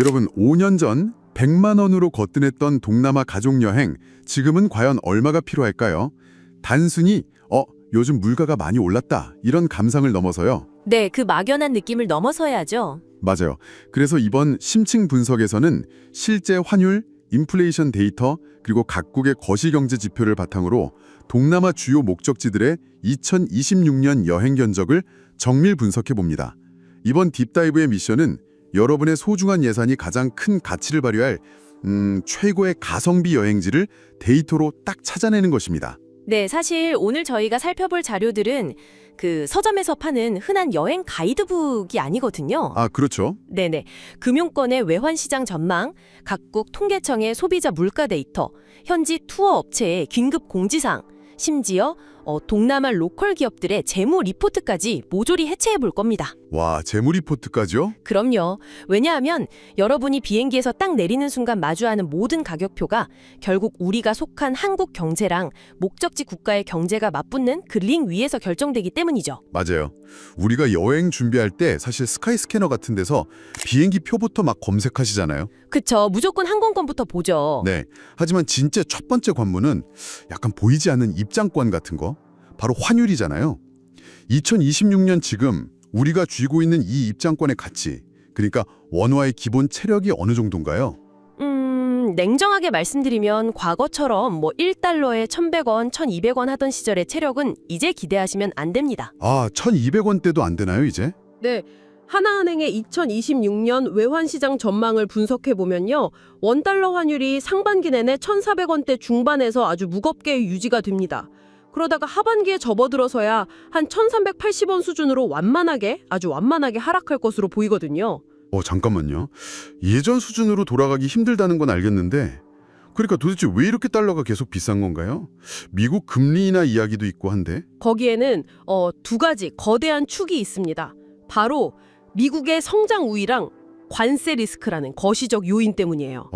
여러분, 5년 전 100만 원으로 거뜬했던 동남아 가족여행, 지금은 과연 얼마가 필요할까요? 단순히 요즘 물가가 많이 올랐다 이런 감상을 넘어서요. 네, 그 막연한 느낌을 넘어서야죠. 맞아요. 그래서 이번 심층 분석에서는 실제 환율, 인플레이션 데이터, 그리고 각국의 거시경제 지표를 바탕으로 동남아 주요 목적지들의 2026년 여행 견적을 정밀 분석해 봅니다. 이번 딥다이브의 미션은 여러분의 소중한 예산이 가장 큰 가치를 발휘할 최고의 가성비 여행지를 데이터로 딱 찾아내는 것입니다. 네, 사실 오늘 저희가 살펴볼 자료들은 그 서점에서 파는 흔한 여행 가이드북이 아니거든요. 아, 그렇죠. 네네. 금융권의 외환시장 전망, 각국 통계청의 소비자 물가 데이터, 현지 투어 업체의 긴급 공지사항, 심지어 동남아 로컬 기업들의 재무 리포트까지 모조리 해체해 볼 겁니다. 와, 재무 리포트까지요? 그럼요. 왜냐하면 여러분이 비행기에서 딱 내리는 순간 마주하는 모든 가격표가 결국 우리가 속한 한국 경제랑 목적지 국가의 경제가 맞붙는 그 링 위에서 결정되기 때문이죠. 맞아요. 우리가 여행 준비할 때 사실 스카이 스캐너 같은 데서 비행기 표부터 막 검색하시잖아요. 그쵸. 무조건 항공권부터 보죠. 네. 하지만 진짜 첫 번째 관문은 약간 보이지 않는 입장권 같은 거, 바로 환율이잖아요. 2026년 지금 우리가 쥐고 있는 이 입장권의 가치, 그러니까 원화의 기본 체력이 어느 정도인가요? 냉정하게 말씀드리면 과거처럼 뭐 1달러에 1,100원, 1,200원 하던 시절의 체력은 이제 기대하시면 안 됩니다. 아, 1,200원대도 안 되나요, 이제? 네. 하나은행의 2026년 외환시장 전망을 분석해보면요. 원달러 환율이 상반기 내내 1,400원대 중반에서 아주 무겁게 유지가 됩니다. 그러다가 하반기에 접어들어서야 한 1,380원 수준으로 아주 완만하게 하락할 것으로 보이거든요. 잠깐만요. 예전 수준으로 돌아가기 힘들다는 건 알겠는데 그러니까 도대체 왜 이렇게 달러가 계속 비싼 건가요? 미국 금리 인하 이야기도 있고 한데. 거기에는 두 가지 거대한 축이 있습니다. 바로 미국의 성장 우위랑 관세 리스크라는 거시적 요인 때문이에요.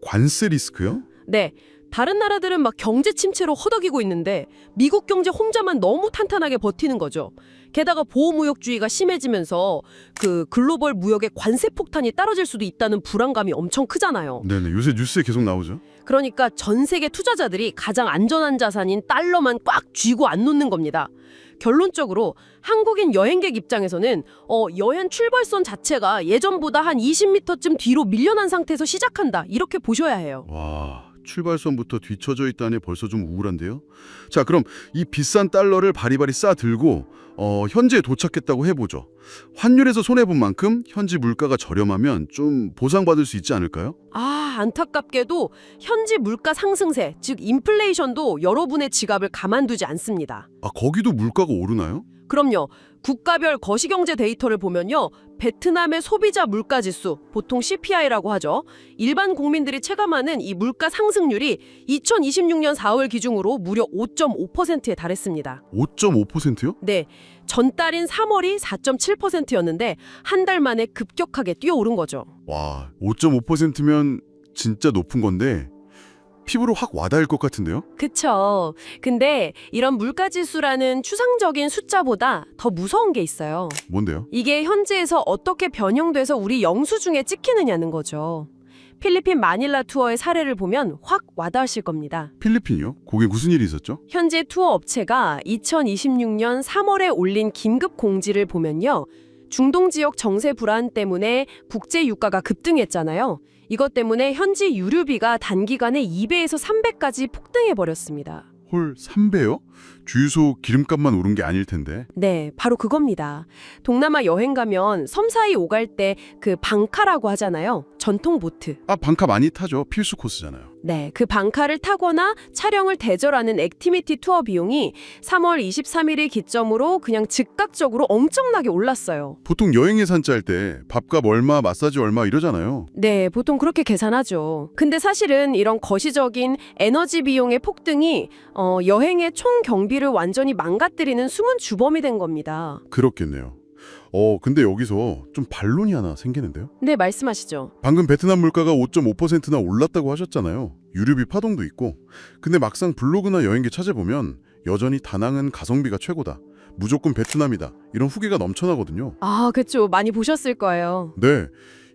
관세 리스크요? 네. 다른 나라들은 막 경제 침체로 허덕이고 있는데 미국 경제 혼자만 너무 탄탄하게 버티는 거죠. 게다가 보호무역주의가 심해지면서 그 글로벌 무역의 관세 폭탄이 떨어질 수도 있다는 불안감이 엄청 크잖아요. 네네, 요새 뉴스에 계속 나오죠. 그러니까 전 세계 투자자들이 가장 안전한 자산인 달러만 꽉 쥐고 안 놓는 겁니다. 결론적으로 한국인 여행객 입장에서는 여행 출발선 자체가 예전보다 한 20m쯤 뒤로 밀려난 상태에서 시작한다. 이렇게 보셔야 해요. 와, 출발선부터 뒤처져 있다니 벌써 좀 우울한데요? 자, 그럼 이 비싼 달러를 바리바리 싸 들고 현지에 도착했다고 해보죠. 환율에서 손해본 만큼 현지 물가가 저렴하면 좀 보상받을 수 있지 않을까요? 안타깝게도 현지 물가 상승세, 즉 인플레이션도 여러분의 지갑을 가만두지 않습니다. 거기도 물가가 오르나요? 그럼요. 국가별 거시경제 데이터를 보면요. 베트남의 소비자 물가지수, 보통 CPI라고 하죠. 일반 국민들이 체감하는 이 물가 상승률이 2026년 4월 기준으로 무려 5.5%에 달했습니다. 5.5%요? 네, 전달인 3월이 4.7%였는데 한 달 만에 급격하게 뛰어오른 거죠. 와, 5.5%면 진짜 높은 건데 피부로 확 와닿을 것 같은데요? 그쵸. 근데 이런 물가지수라는 추상적인 숫자보다 더 무서운 게 있어요. 뭔데요? 이게 현지에서 어떻게 변형돼서 우리 영수증에 찍히느냐는 거죠. 필리핀 마닐라 투어의 사례를 보면 확 와닿으실 겁니다. 필리핀이요? 거기에 무슨 일이 있었죠? 현지 투어 업체가 2026년 3월에 올린 긴급 공지를 보면요. 중동 지역 정세 불안 때문에 국제 유가가 급등했잖아요. 이것 때문에 현지 유류비가 단기간에 2배에서 3배까지 폭등해버렸습니다. 헐, 3배요? 주유소 기름값만 오른 게 아닐 텐데. 네, 바로 그겁니다. 동남아 여행 가면 섬 사이 오갈 때 그 방카라고 하잖아요. 전통 보트. 방카 많이 타죠. 필수 코스잖아요. 네, 그 방카를 타거나 촬영을 대절하는 액티비티 투어 비용이 3월 23일을 기점으로 그냥 즉각적으로 엄청나게 올랐어요. 보통 여행 예산 짤 때 밥값 얼마, 마사지 얼마 이러잖아요. 네, 보통 그렇게 계산하죠. 근데 사실은 이런 거시적인 에너지 비용의 폭등이 여행의 총 경비를 완전히 망가뜨리는 숨은 주범이 된 겁니다. 그렇겠네요. 근데 여기서 좀 반론이 하나 생기는데요. 네, 말씀하시죠. 방금 베트남 물가가 5.5%나 올랐다고 하셨잖아요. 유류비 파동도 있고. 근데 막상 블로그나 여행기 찾아보면 여전히 다낭은 가성비가 최고다. 무조건 베트남이다. 이런 후기가 넘쳐나거든요. 그쵸. 많이 보셨을 거예요. 네.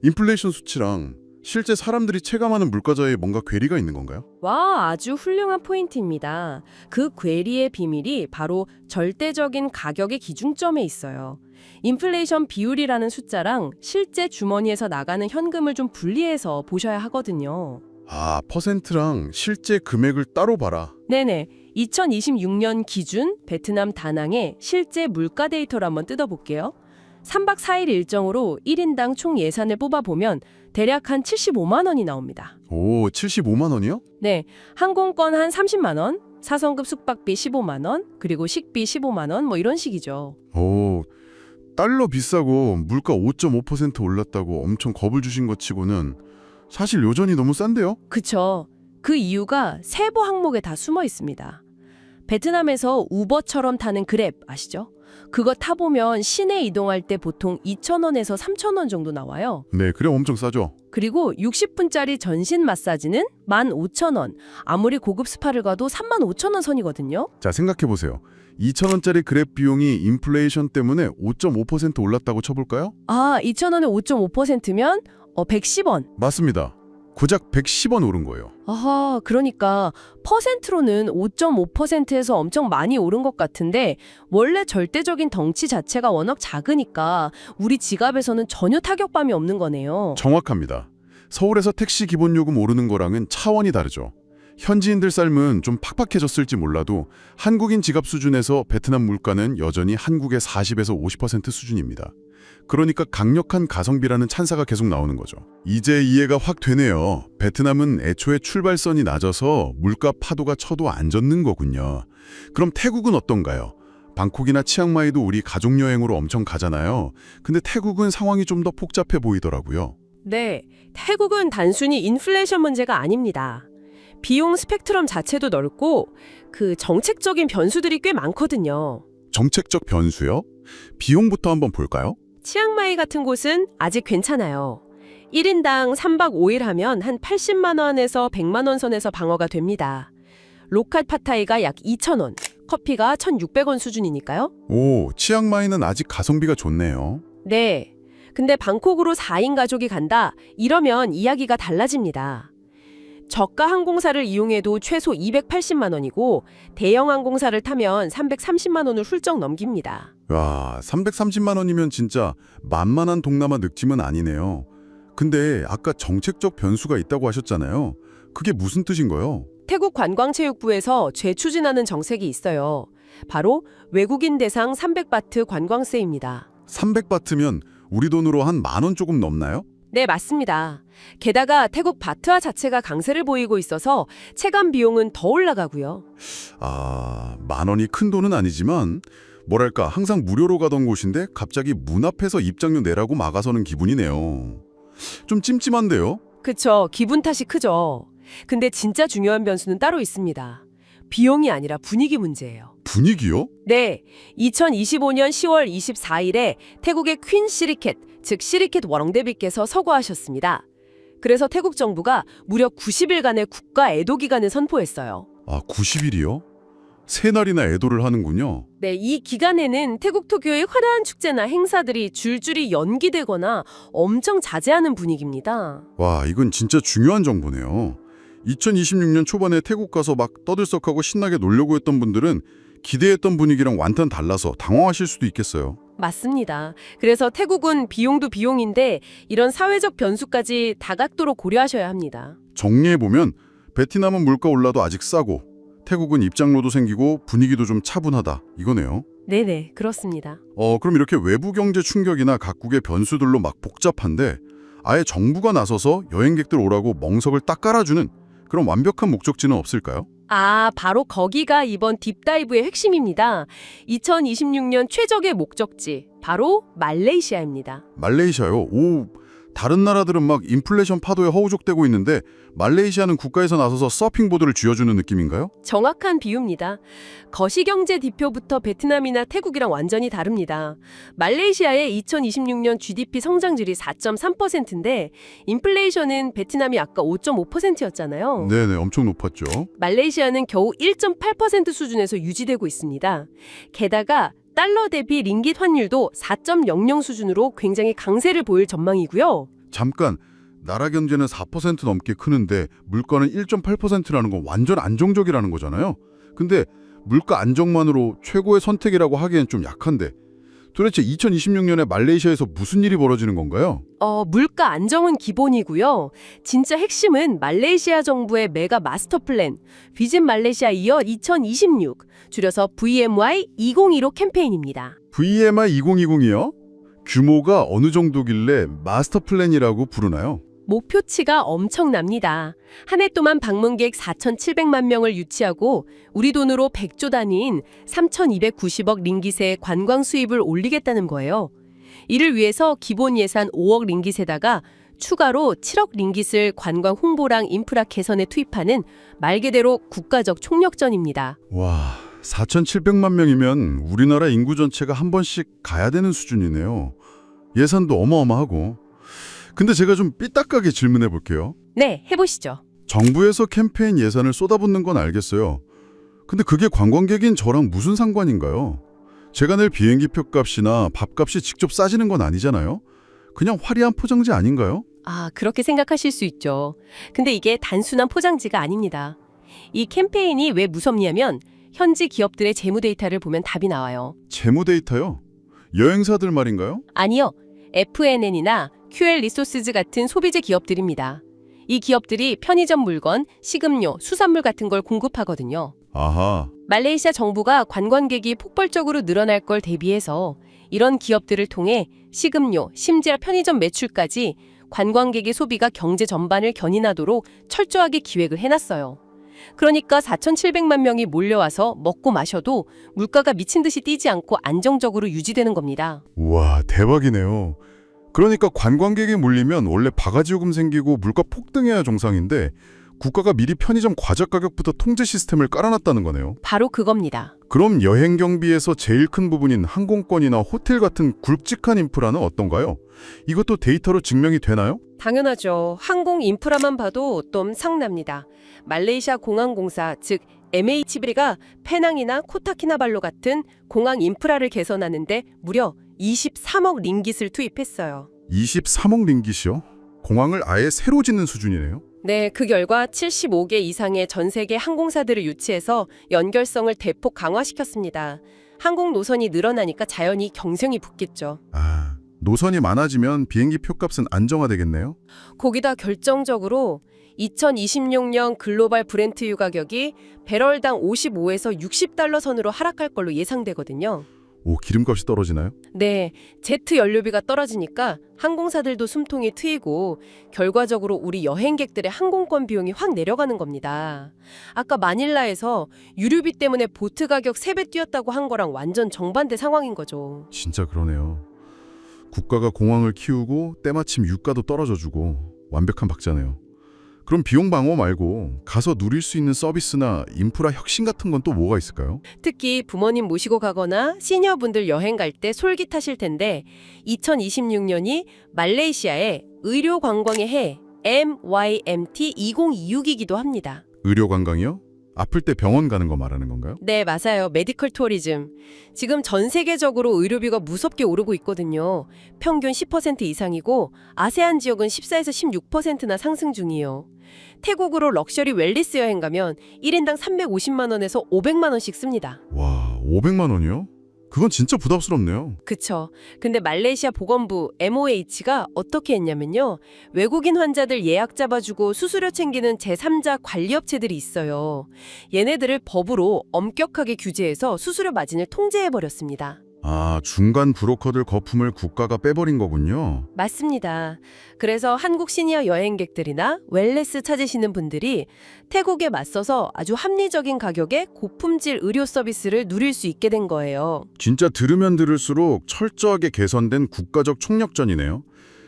인플레이션 수치랑 실제 사람들이 체감하는 물가자에 뭔가 괴리가 있는 건가요? 와, 아주 훌륭한 포인트입니다. 그 괴리의 비밀이 바로 절대적인 가격의 기준점에 있어요. 인플레이션 비율이라는 숫자랑 실제 주머니에서 나가는 현금을 좀 분리해서 보셔야 하거든요. 아, 퍼센트랑 실제 금액을 따로 봐라. 네네. 2026년 기준 베트남 다낭의 실제 물가 데이터를 한번 뜯어볼게요. 3박 4일 일정으로 1인당 총 예산을 뽑아보면 대략 한 75만 원이 나옵니다. 오, 75만 원이요? 네, 항공권 한 30만 원, 4성급 숙박비 15만 원, 그리고 식비 15만 원, 뭐 이런 식이죠. 오, 달러 비싸고 물가 5.5% 올랐다고 엄청 겁을 주신 것 치고는 사실 요전이 너무 싼데요? 그쵸. 그 이유가 세부 항목에 다 숨어 있습니다. 베트남에서 우버처럼 타는 그랩 아시죠? 그거 타보면 시내 이동할 때 보통 2,000원에서 3,000원 정도 나와요. 네, 그래 엄청 싸죠. 그리고 60분짜리 전신 마사지는 15,000원. 아무리 고급 스파를 가도 35,000원 선이거든요. 자, 생각해보세요. 2,000원짜리 그랩 비용이 인플레이션 때문에 5.5% 올랐다고 쳐볼까요? 아, 2,000원에 5.5%면 110원. 맞습니다. 고작 110원 오른 거예요. 아하, 그러니까 퍼센트로는 5.5%에서 엄청 많이 오른 것 같은데 원래 절대적인 덩치 자체가 워낙 작으니까 우리 지갑에서는 전혀 타격감이 없는 거네요. 정확합니다. 서울에서 택시 기본요금 오르는 거랑은 차원이 다르죠. 현지인들 삶은 좀 팍팍해졌을지 몰라도 한국인 지갑 수준에서 베트남 물가는 여전히 한국의 40에서 50% 수준입니다. 그러니까 강력한 가성비라는 찬사가 계속 나오는 거죠. 이제 이해가 확 되네요. 베트남은 애초에 출발선이 낮아서 물가 파도가 쳐도 안 젖는 거군요. 그럼 태국은 어떤가요? 방콕이나 치앙마이도 우리 가족여행으로 엄청 가잖아요. 근데 태국은 상황이 좀 더 복잡해 보이더라고요. 네, 태국은 단순히 인플레이션 문제가 아닙니다. 비용 스펙트럼 자체도 넓고 그 정책적인 변수들이 꽤 많거든요. 정책적 변수요? 비용부터 한번 볼까요? 치앙마이 같은 곳은 아직 괜찮아요. 1인당 3박 5일 하면 한 80만 원에서 100만 원 선에서 방어가 됩니다. 로컬 팟타이가 약 2,000원, 커피가 1,600원 수준이니까요. 오, 치앙마이는 아직 가성비가 좋네요. 네. 근데 방콕으로 4인 가족이 간다? 이러면 이야기가 달라집니다. 저가 항공사를 이용해도 최소 280만 원이고 대형 항공사를 타면 330만 원을 훌쩍 넘깁니다. 와, 330만 원이면 진짜 만만한 동남아 느낌은 아니네요. 근데 아까 정책적 변수가 있다고 하셨잖아요. 그게 무슨 뜻인가요? 태국 관광체육부에서 재추진하는 정책이 있어요. 바로 외국인 대상 300바트 관광세입니다. 300바트면 우리 돈으로 한 10,000원 조금 넘나요? 네, 맞습니다. 게다가 태국 바트화 자체가 강세를 보이고 있어서 체감 비용은 더 올라가고요. 아, 10,000원이 큰 돈은 아니지만 뭐랄까 항상 무료로 가던 곳인데 갑자기 문 앞에서 입장료 내라고 막아서는 기분이네요. 좀 찜찜한데요? 그쵸, 기분 탓이 크죠. 근데 진짜 중요한 변수는 따로 있습니다. 비용이 아니라 분위기 문제예요. 분위기요? 네, 2025년 10월 24일에 태국의 퀸 시리켓, 즉 시리켓 워렁데비께서 서거하셨습니다. 그래서 태국 정부가 무려 90일간의 국가 애도 기간을 선포했어요. 아, 90일이요? 세 날이나 애도를 하는군요. 네, 이 기간에는 태국 토교의 화려한 축제나 행사들이 줄줄이 연기되거나 엄청 자제하는 분위기입니다. 와, 이건 진짜 중요한 정보네요. 2026년 초반에 태국 가서 막 떠들썩하고 신나게 놀려고 했던 분들은 기대했던 분위기랑 완전 달라서 당황하실 수도 있겠어요. 맞습니다. 그래서 태국은 비용도 비용인데 이런 사회적 변수까지 다각도로 고려하셔야 합니다. 정리해보면 베트남은 물가 올라도 아직 싸고 태국은 입장료도 생기고 분위기도 좀 차분하다 이거네요. 네네, 그렇습니다. 그럼 이렇게 외부 경제 충격이나 각국의 변수들로 막 복잡한데 아예 정부가 나서서 여행객들 오라고 멍석을 딱 깔아주는 그런 완벽한 목적지는 없을까요? 아, 바로 거기가 이번 딥다이브의 핵심입니다. 2026년 최적의 목적지, 바로 말레이시아입니다. 말레이시아요? 오, 다른 나라들은 막 인플레이션 파도에 허우적대고 있는데 말레이시아는 국가에서 나서서 서핑보드를 쥐어주는 느낌인가요? 정확한 비유입니다. 거시경제 지표부터 베트남이나 태국이랑 완전히 다릅니다. 말레이시아의 2026년 GDP 성장률이 4.3%인데 인플레이션은 베트남이 아까 5.5%였잖아요. 네네, 엄청 높았죠. 말레이시아는 겨우 1.8% 수준에서 유지되고 있습니다. 게다가 달러 대비 링깃 환율도 4.00 수준으로 굉장히 강세를 보일 전망이고요. 잠깐, 나라 경제는 4% 넘게 크는데 물가는 1.8%라는 건 완전 안정적이라는 거잖아요. 근데 물가 안정만으로 최고의 선택이라고 하기엔 좀 약한데 도대체 2026년에 말레이시아에서 무슨 일이 벌어지는 건가요? 물가 안정은 기본이고요. 진짜 핵심은 말레이시아 정부의 메가 마스터 플랜, 비전 말레이시아 이어 2026, 줄여서 VMY 2025 캠페인입니다. VMI 2020이요? 규모가 어느 정도길래 마스터 플랜이라고 부르나요? 목표치가 엄청납니다. 한 해 동안 방문객 4,700만 명을 유치하고 우리 돈으로 100조 단위인 3,290억 링깃의 관광 수입을 올리겠다는 거예요. 이를 위해서 기본 예산 5억 링깃에다가 추가로 7억 링깃을 관광 홍보랑 인프라 개선에 투입하는 말 그대로 국가적 총력전입니다. 와, 4,700만 명이면 우리나라 인구 전체가 한 번씩 가야 되는 수준이네요. 예산도 어마어마하고. 근데 제가 좀 삐딱하게 질문해 볼게요. 네, 해보시죠. 정부에서 캠페인 예산을 쏟아붓는 건 알겠어요. 근데 그게 관광객인 저랑 무슨 상관인가요? 제가 낼 비행기표 값이나 밥값이 직접 싸지는 건 아니잖아요. 그냥 화려한 포장지 아닌가요? 그렇게 생각하실 수 있죠. 근데 이게 단순한 포장지가 아닙니다. 이 캠페인이 왜 무섭냐면 현지 기업들의 재무 데이터를 보면 답이 나와요. 재무 데이터요? 여행사들 말인가요? 아니요. FNN이나 QL 리소스즈 같은 소비재 기업들입니다. 이 기업들이 편의점 물건, 식음료, 수산물 같은 걸 공급하거든요. 아하, 말레이시아 정부가 관광객이 폭발적으로 늘어날 걸 대비해서 이런 기업들을 통해 식음료, 심지어 편의점 매출까지 관광객의 소비가 경제 전반을 견인하도록 철저하게 기획을 해놨어요. 그러니까 4,700만 명이 몰려와서 먹고 마셔도 물가가 미친 듯이 뛰지 않고 안정적으로 유지되는 겁니다. 우와, 대박이네요. 그러니까 관광객이 몰리면 원래 바가지 요금 생기고 물가 폭등해야 정상인데 국가가 미리 편의점 과자 가격부터 통제 시스템을 깔아놨다는 거네요. 바로 그겁니다. 그럼 여행 경비에서 제일 큰 부분인 항공권이나 호텔 같은 굵직한 인프라는 어떤가요? 이것도 데이터로 증명이 되나요? 당연하죠. 항공 인프라만 봐도 엄청납니다. 말레이시아 공항공사, 즉 MHB가 페낭이나 코타키나발루 같은 공항 인프라를 개선하는데 무려 23억 링깃을 투입했어요. 23억 링깃이요? 공항을 아예 새로 짓는 수준이네요. 네, 그 결과 75개 이상의 전 세계 항공사들을 유치해서 연결성을 대폭 강화시켰습니다. 항공 노선이 늘어나니까 자연히 경쟁이 붙겠죠. 아, 노선이 많아지면 비행기 표값은 안정화되겠네요. 거기다 결정적으로 2026년 글로벌 브렌트유 가격이 배럴당 55에서 60달러 선으로 하락할 걸로 예상되거든요. 오, 기름값이 떨어지나요? 네, 제트 연료비가 떨어지니까 항공사들도 숨통이 트이고 결과적으로 우리 여행객들의 항공권 비용이 확 내려가는 겁니다. 아까 마닐라에서 유류비 때문에 보트 가격 3배 뛰었다고 한 거랑 완전 정반대 상황인 거죠. 진짜 그러네요. 국가가 공항을 키우고 때마침 유가도 떨어져주고 완벽한 박자네요. 그럼 비용 방어 말고 가서 누릴 수 있는 서비스나 인프라 혁신 같은 건 또 뭐가 있을까요? 특히 부모님 모시고 가거나 시니어분들 여행 갈 때 솔깃하실 텐데 2026년이 말레이시아의 의료 관광의 해 MYMT 2026이기도 합니다. 의료 관광이요? 아플 때 병원 가는 거 말하는 건가요? 네, 맞아요. 메디컬 투어리즘. 지금 전 세계적으로 의료비가 무섭게 오르고 있거든요. 평균 10% 이상이고 아세안 지역은 14에서 16%나 상승 중이에요. 태국으로 럭셔리 웰리스 여행 가면 1인당 350만 원에서 500만 원씩 씁니다. 와, 500만 원이요? 그건 진짜 부담스럽네요. 그쵸. 근데 말레이시아 보건부 MOH가 어떻게 했냐면요. 외국인 환자들 예약 잡아주고 수수료 챙기는 제3자 관리업체들이 있어요. 얘네들을 법으로 엄격하게 규제해서 수수료 마진을 통제해버렸습니다. 아, 중간 브로커들 거품을 국가가 빼버린 거군요. 맞습니다. 그래서 한국 시니어 여행객들이나 웰네스 찾으시는 분들이 태국에 맞서서 아주 합리적인 가격에 고품질 의료 서비스를 누릴 수 있게 된 거예요. 진짜 들으면 들을수록 철저하게 개선된 국가적 총력전이네요.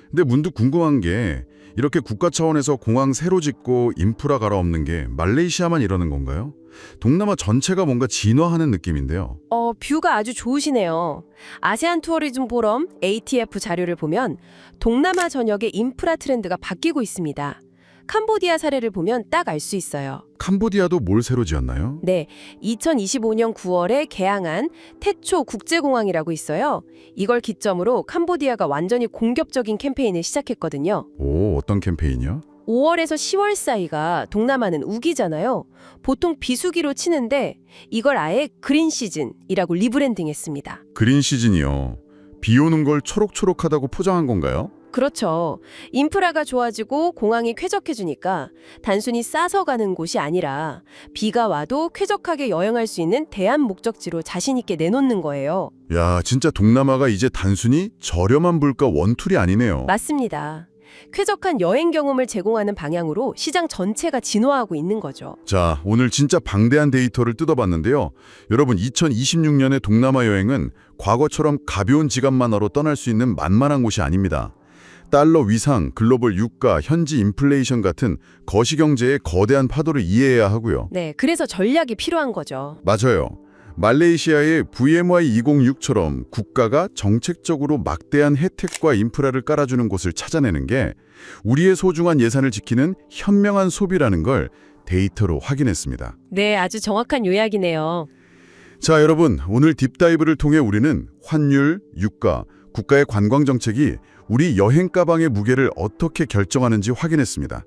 근데 문득 궁금한 게 이렇게 국가 차원에서 공항 새로 짓고 인프라 갈아엎는 게 말레이시아만 이러는 건가요? 동남아 전체가 뭔가 진화하는 느낌인데요. 뷰가 아주 좋으시네요. 아세안 투어리즘 포럼 ATF 자료를 보면 동남아 전역의 인프라 트렌드가 바뀌고 있습니다. 캄보디아 사례를 보면 딱 알 수 있어요. 캄보디아도 뭘 새로 지었나요? 네, 2025년 9월에 개항한 태초 국제공항이라고 있어요. 이걸 기점으로 캄보디아가 완전히 공격적인 캠페인을 시작했거든요. 오, 어떤 캠페인이요? 5월에서 10월 사이가 동남아는 우기잖아요. 보통 비수기로 치는데 이걸 아예 그린 시즌이라고 리브랜딩했습니다. 그린 시즌이요. 비 오는 걸 초록초록하다고 포장한 건가요? 그렇죠. 인프라가 좋아지고 공항이 쾌적해지니까 단순히 싸서 가는 곳이 아니라 비가 와도 쾌적하게 여행할 수 있는 대안 목적지로 자신 있게 내놓는 거예요. 야, 진짜 동남아가 이제 단순히 저렴한 물가 원툴이 아니네요. 맞습니다. 쾌적한 여행 경험을 제공하는 방향으로 시장 전체가 진화하고 있는 거죠. 자, 오늘 진짜 방대한 데이터를 뜯어봤는데요. 여러분, 2026년의 동남아 여행은 과거처럼 가벼운 지갑만으로 떠날 수 있는 만만한 곳이 아닙니다. 달러 위상, 글로벌 유가, 현지 인플레이션 같은 거시경제의 거대한 파도를 이해해야 하고요. 네, 그래서 전략이 필요한 거죠. 맞아요. 말레이시아의 VMY 206처럼 국가가 정책적으로 막대한 혜택과 인프라를 깔아주는 곳을 찾아내는 게 우리의 소중한 예산을 지키는 현명한 소비라는 걸 데이터로 확인했습니다. 네, 아주 정확한 요약이네요. 자, 여러분, 오늘 딥다이브를 통해 우리는 환율, 유가, 국가의 관광 정책이 우리 여행 가방의 무게를 어떻게 결정하는지 확인했습니다.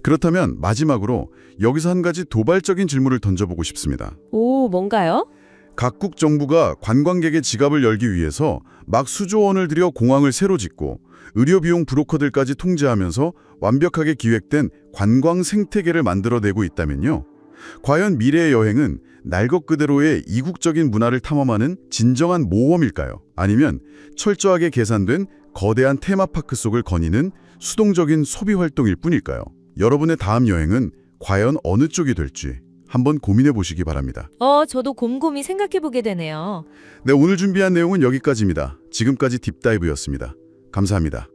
그렇다면 마지막으로 여기서 한 가지 도발적인 질문을 던져보고 싶습니다. 오, 뭔가요? 각국 정부가 관광객의 지갑을 열기 위해서 막 수조 원을 들여 공항을 새로 짓고 의료 비용 브로커들까지 통제하면서 완벽하게 기획된 관광 생태계를 만들어내고 있다면요. 과연 미래의 여행은 날 것 그대로의 이국적인 문화를 탐험하는 진정한 모험일까요? 아니면 철저하게 계산된 거대한 테마파크 속을 거니는 수동적인 소비 활동일 뿐일까요? 여러분의 다음 여행은 과연 어느 쪽이 될지 한번 고민해 보시기 바랍니다. 저도 곰곰이 생각해보게 되네요. 네, 오늘 준비한 내용은 여기까지입니다. 지금까지 딥다이브였습니다. 감사합니다.